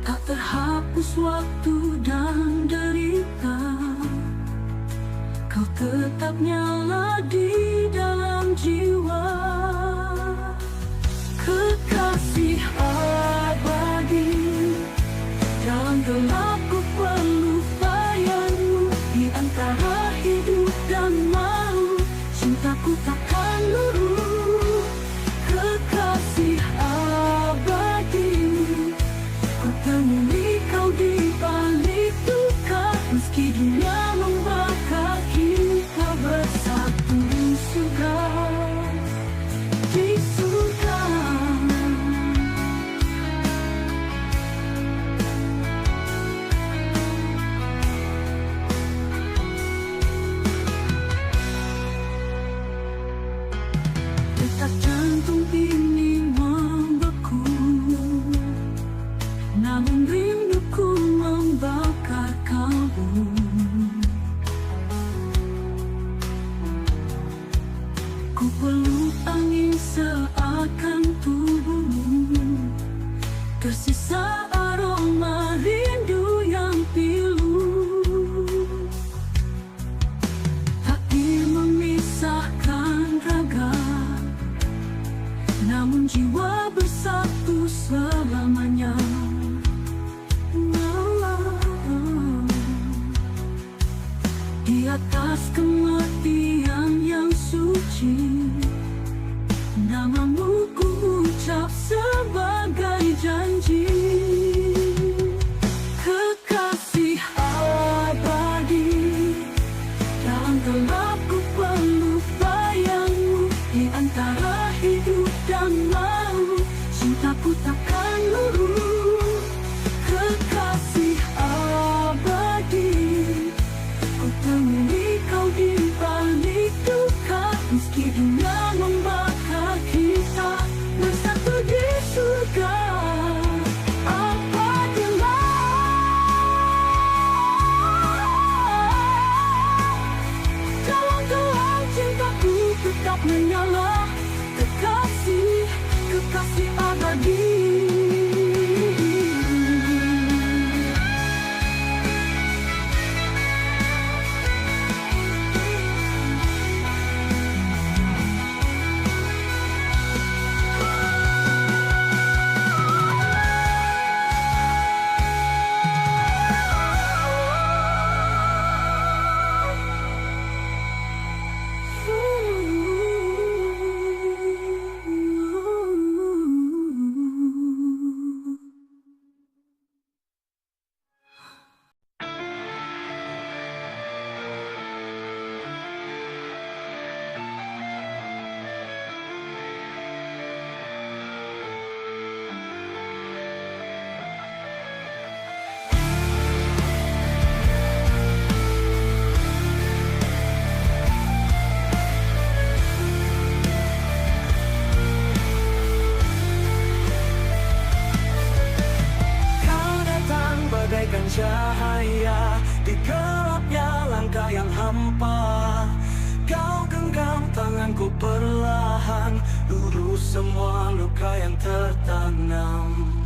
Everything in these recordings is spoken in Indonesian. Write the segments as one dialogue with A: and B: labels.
A: Tak terhapus waktu dan derita, kau tetap nyala di dalam jiwa. Kekasih abadi, dalam gelapku perlu bayangmu. Di antara hidup dan maut, cintaku takkan luruh. Kekasih abadi, ku temui kau di balik duka. Meski dunia membakar, kita bersatu di surga. Di surga. Detak jantung ini membeku, namun rinduku membakar kalbu. Ku peluk angin seakan tubuhmu, tersisa aroma rindu yang pilu. Takdir memisahkan raga, namun jiwa bersatu selamanya. Di atas kematian yang suci, namamu ku ucap sebagai janji. Kekasih abadi, dalam gelapku perlu bayangmu. Di antara hidup dan maut, cintaku takkan luruh. Kekasih abadi, ku temui kau di balik duka. Meski dunia membakar, kita bersatu di surga. Dalam gelap cintaku tetap menyala. Kekasih, kekasih abadi. Cahaya di gelapnya langkah yang hampa. Kau genggam tanganku perlahan, lurus semua luka yang tertanam.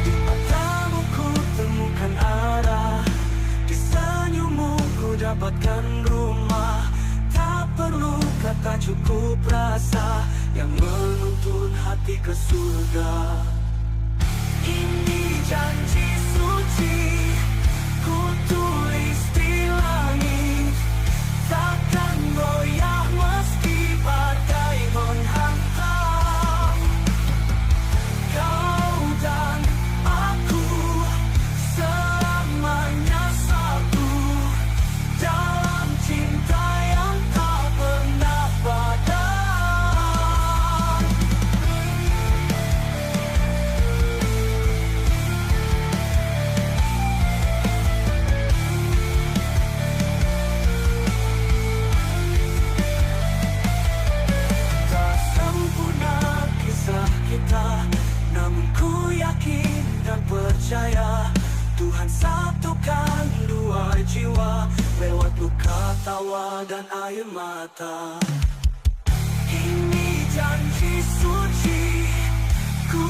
A: Di matamu ku temukan arah, di senyummu ku dapatkan rumah. Tak perlu kata, cukup rasa yang menuntun hati ke surga. Ini janji suci, ku tulis di langit. Takkan goyah meski badai menghantam. Kau dan aku selamanya satu, dalam cinta yang tak pernah padam. Namun ku yakin dan percaya Tuhan satukan dua jiwa lewat luka, tawa dan air mata. Ini janji suci, ku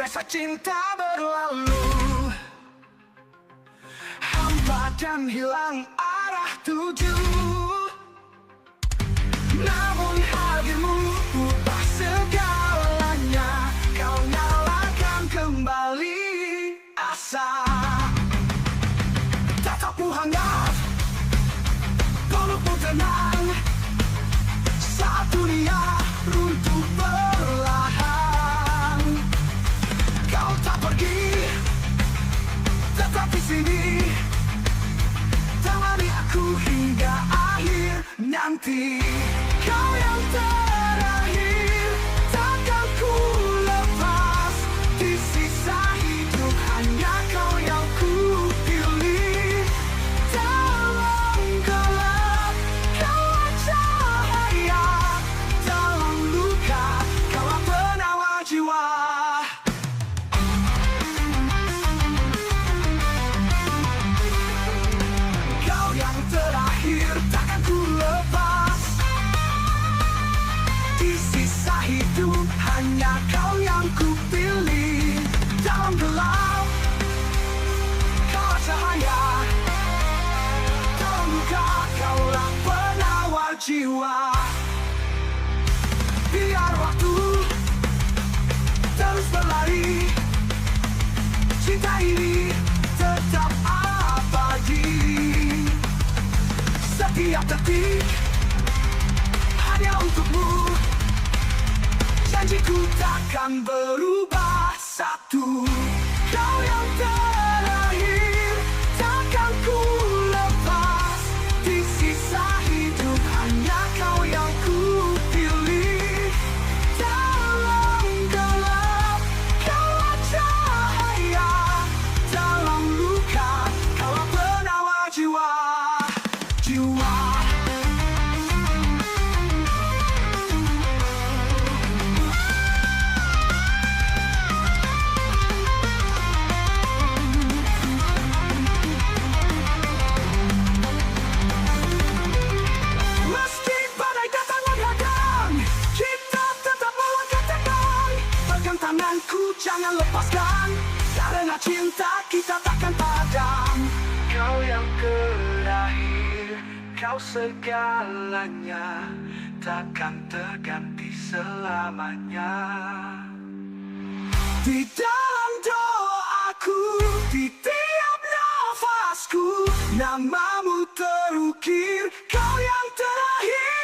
B: masa cinta berlalu, hampa dan hilang arah tuju. Namun hadirmu ubah segalanya, kau nyalakan kembali asa. Tatapmu hangat, pelukmu tenang, saat dunia runtuh perlahan. Kau tak pergi, tetap di sini, temani aku hingga akhir nanti. Kau yang terakhir, takkan ku lepas. Di sisa hidup hanya kau yang ku pilih. Dalam gelap, kaulah cahaya. Dalam luka, kaulah penawar jiwa. Kau yang terakhir, takkan ku lepas. Di sisa hidup hanya kau yang ku pilih. Dalam gelap, kaulah cahaya. Dalam luka, kaulah penawar jiwa. Biar waktu terus berlari, cinta ini tetap abadi. Setiap detik hanya untukmu, janjiku takkan berubah satu. Kau yang terakhir, takkan ku lepas. Di sisa hidup hanya kau yang ku pilih. Dalam gelap, kaulah cahaya. Dalam luka, kaulah penawar jiwa. Jiwa. Meski badai datang menghadang, kita tetap melangkah tegar. Pegang tanganku, jangan lepaskan, karena cinta kita takkan padam. Kau yang terakhir, kau segalanya, takkan terganti selamanya. Di dalam doaku, di tiap nafasku, namamu terukir, kau yang terakhir.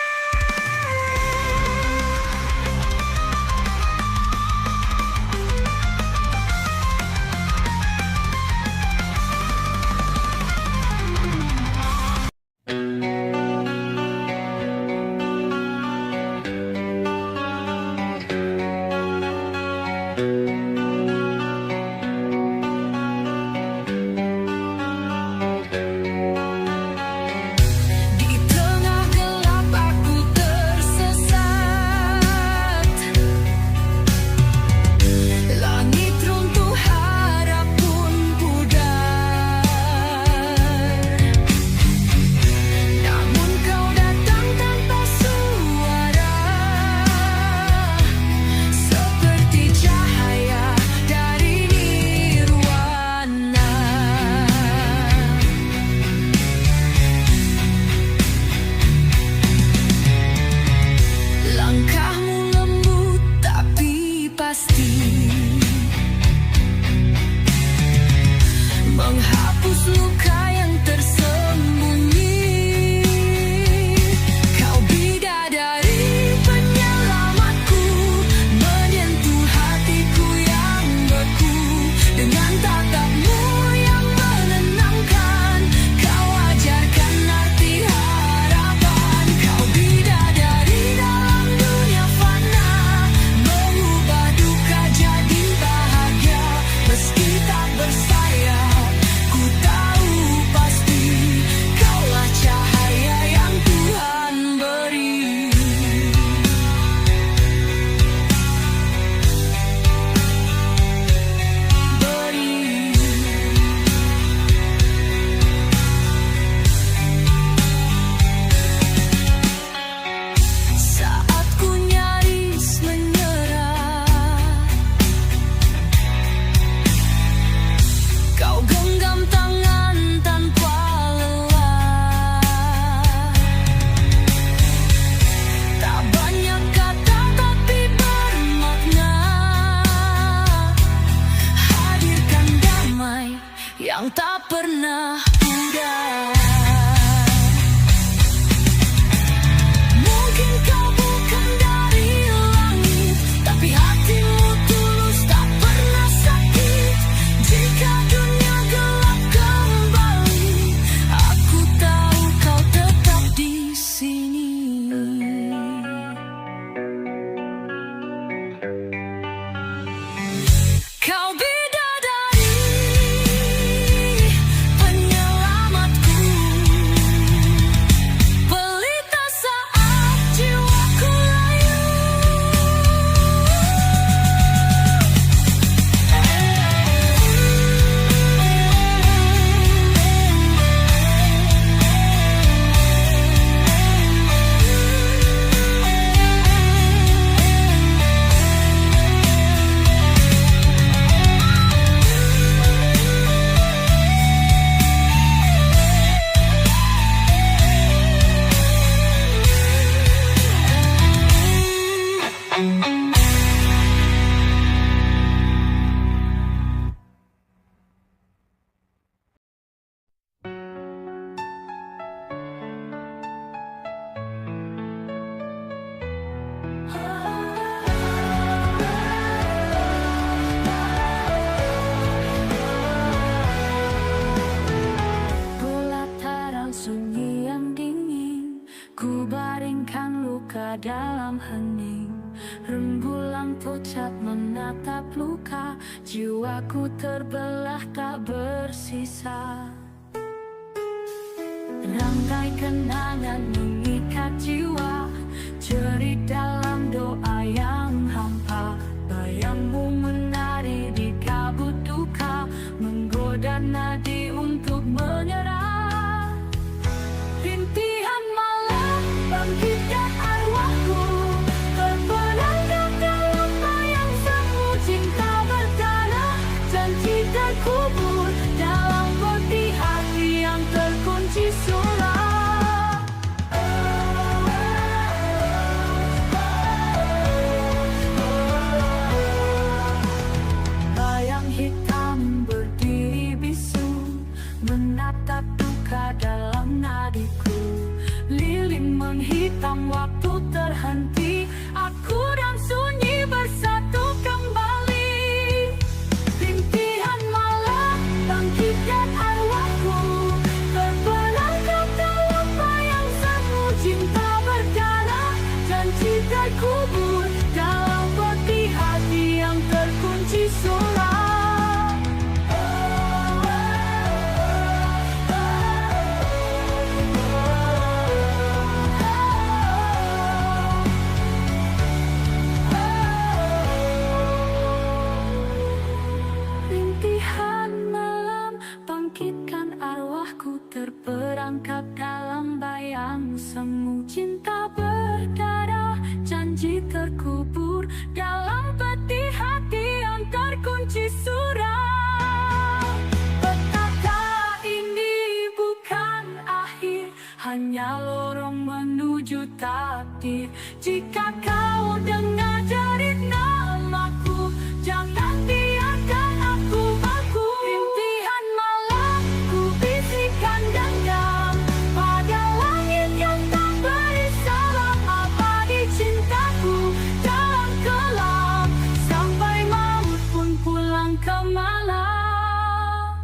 A: yang tak pernah pudar. Mungkin kau bukan dari langit, tapi hatimu tulus tak pernah sakit. Jika dunia gelap kembali, aku tahu kau tetap di sini. Kau bidadari, penyelamatku, pelita saat jiwaku layu. Pelataran sunyi yang dingin, ku baringkan luka dalam hening. Rembulan pucat menatap luka, jiwaku terbelah tak bersisa. Rangkai kenangan mengikat jiwa, cerit dalam doa yang hampa. Bayangmu menari di kabut duka, menggoda nadi untuk menyerah. Rintihan malam bangkitkan arwahku, terperangkap dalam bayang semu. Cinta berdarah, janji terkubur dalam peti hati yang terkunci suram. Bayang hitam berdiri bisu, menatap duka dalam nadiku. Lilin menghitam, waktu terhenti, aku dan sunyi bersatu kembali. Rintihan malam bangkitkan arwahku, terperangkap dalam bayang semu. Cinta berdarah, janji terkubur dalam peti hati yang terkunci suram. Rintihan malam bangkitkan arwahku, terperangkap dalam bayang semu. Cinta berdarah, janji terkubur dalam peti hati yang terkunci suram. Petaka ini bukan akhir, hanya lorong menuju takdir. Jika kau dengar jerit namaku, jangan biarkan aku baku. Rintihan malam ku bisikan dendam pada langit yang tak beri salam. Abadi cintaku dalam kelam, sampai maut pun pulang ke malam.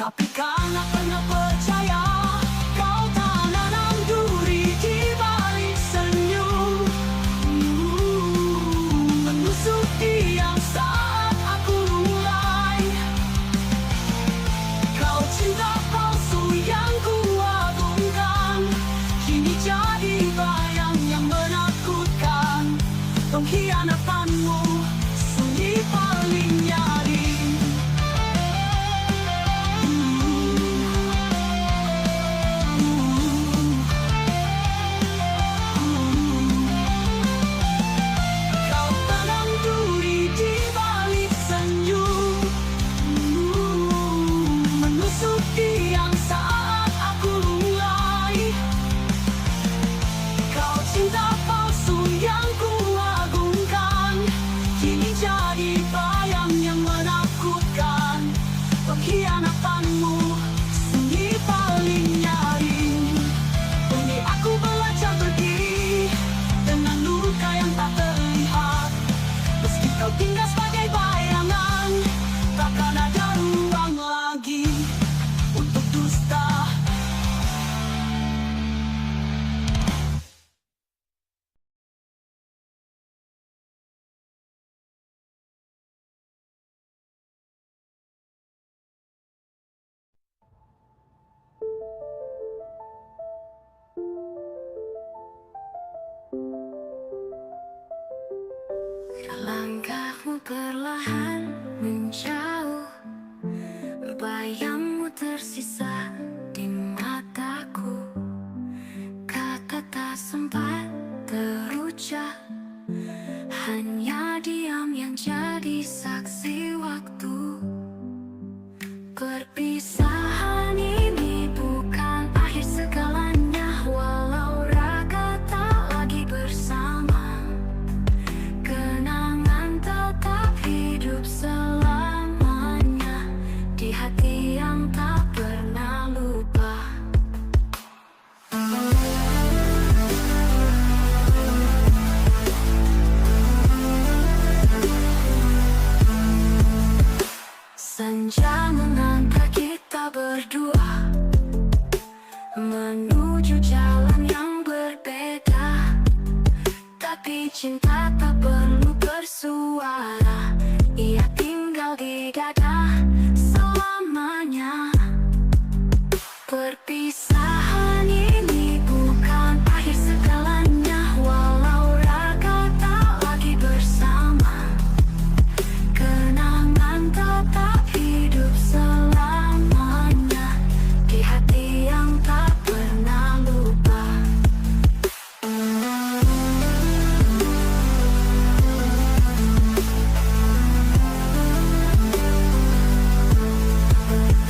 A: Tapi karena pernah percaya, kau tanam duri di balik senyum. Menusuk diam saat aku mulai. Kau cinta palsu yang kuagungkan, kini jadi bayang yang menakutkan. Pengkhianatanmu sunyi paling nyaring. Kau tanam duri di balik senyum. Menusuk diam saat aku mulai. Kau cinta palsu yang kuagungkan, kini jadi bayang yang menakutkan. Pengkhianatanmu sunyi paling nyaring. Kini aku belajar berdiri dengan luka yang tak terlihat. Meski kau tinggal sebagai bayangan, takkan ada ruang lagi untuk dusta.
C: Langkahmu perlahan menjauh, bayangmu tersisa di mataku. Kata tak sempat terucap, hanya diam yang jadi saksi waktu. Perpisahan ini bukan akhir segalanya, walau raga tak lagi bersama. Kenangan tetap hidup selamanya di hati yang tak pernah lupa. Senja mengantar kita berdua menuju jalan yang berbeda. Tapi cinta tak perlu bersuara, ia tinggal di dada selamanya. Perpisahan ini bukan akhir segalanya, walau raga tak lagi bersama. Kenangan tetap hidup selamanya di hati yang tak pernah lupa.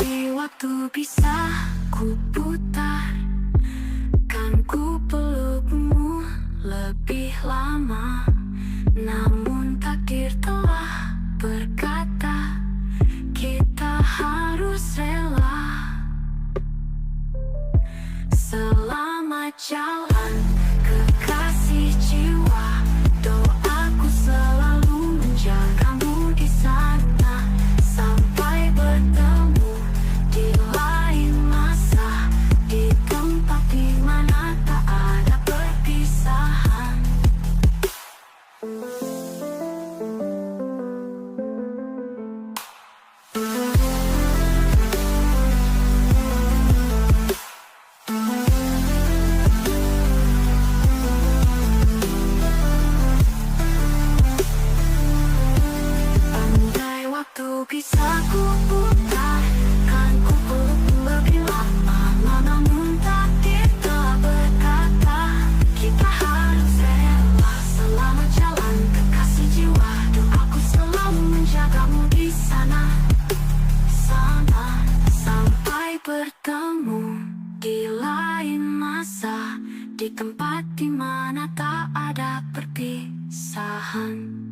C: Di waktu bisa ku putar, kan ku pelukmu lebih lama. Namun takdir telah berkata, kita harus rela. Selamat jalan kekasih jiwa, doaku selalu menjagamu di sana. Sampai bertemu di lain masa, di tempat di mana tak ada perpisahan. Andai waktu bisa ku putar, kan ku pelukmu lebih lama. Namun takdir telah berkata, kita harus rela. Selamat jalan kekasih jiwa, doaku selalu menjagamu di sana. Sampai bertemu di lain masa, di tempat di mana tak ada perpisahan.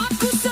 C: Aku